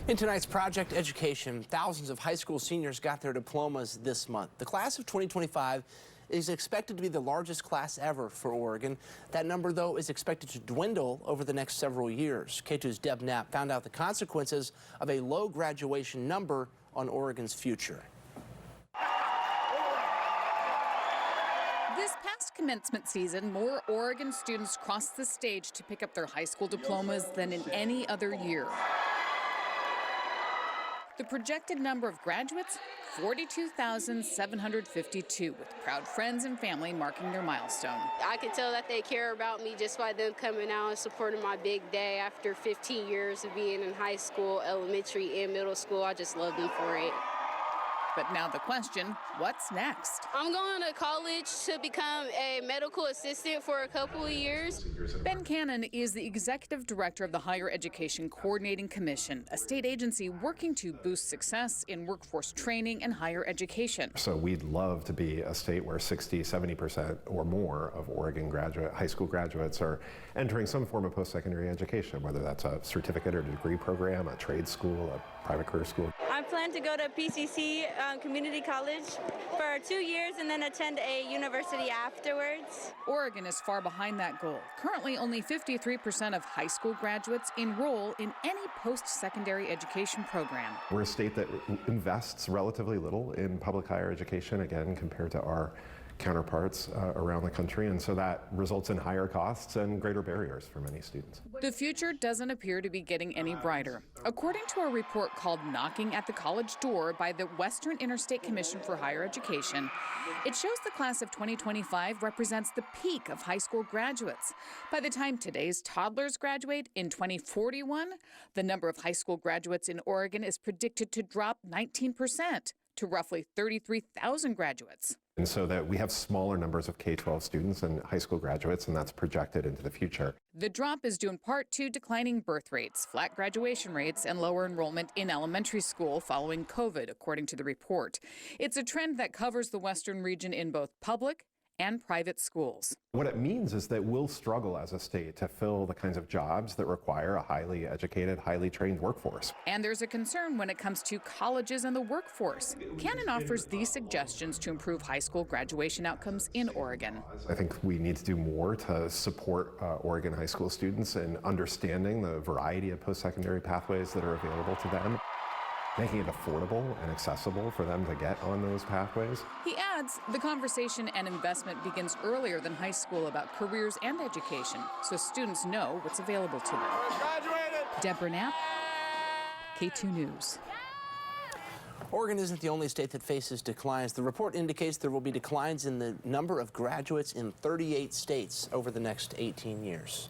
In tonight's Project Education, thousands of high school seniors got their diplomas this month. The class of 2025 is expected to be the largest class ever for Oregon. That number, though, is expected to dwindle over the next several years. Katu's Deb Knapp found out the consequences of a low graduation number on Oregon's future. This past commencement season, more Oregon students crossed the stage to pick up their high school diplomas than in any other year. The projected number of graduates, 42,752, with proud friends and family marking their milestone. I can tell that they care about me just by them coming out and supporting my big day after 15 years of being in high school, elementary, and middle school. I just love them for it. But now the question, what's next? I'm going to college to become a medical assistant for a couple of years. Ben Cannon is the executive director of the Higher Education Coordinating Commission, a state agency working to boost success in workforce training and higher education. So we'd love to be a state where 60, 70% or more of Oregon high school graduates are entering some form of post-secondary education, whether that's a certificate or degree program, a trade school, a private career school. I plan to go to PCC Community College for 2 years and then attend a university afterwards. Oregon is far behind that goal. Currently, only 53% of high school graduates enroll in any post-secondary education program. We're a state that invests relatively little in public higher education, again, compared to our counterparts around the country, and so that results in higher costs and greater barriers for many students. The future doesn't appear to be getting any brighter. According to a report called Knocking at the College Door by the Western Interstate Commission for Higher Education, it shows the class of 2025 represents the peak of high school graduates. By the time today's toddlers graduate in 2041, the number of high school graduates in Oregon is predicted to drop 19% to roughly 33,000 graduates. And so that we have smaller numbers of K-12 students and high school graduates, and that's projected into the future. The drop is due in part to declining birth rates, flat graduation rates, and lower enrollment in elementary school following COVID, according to the report. It's a trend that covers the Western region in both public and private schools. What it means is that we'll struggle as a state to fill the kinds of jobs that require a highly educated, highly trained workforce. And there's a concern when it comes to colleges and the workforce. Cannon offers these suggestions to improve high school graduation outcomes in Oregon. I think we need to do more to support Oregon high school students in understanding the variety of post-secondary pathways that are available to them, making it affordable and accessible for them to get on those pathways. He adds, the conversation and investment begins earlier than high school about careers and education, so students know what's available to them. Deborah Knapp, K2 News. Oregon isn't the only state that faces declines. The report indicates there will be declines in the number of graduates in 38 states over the next 18 years.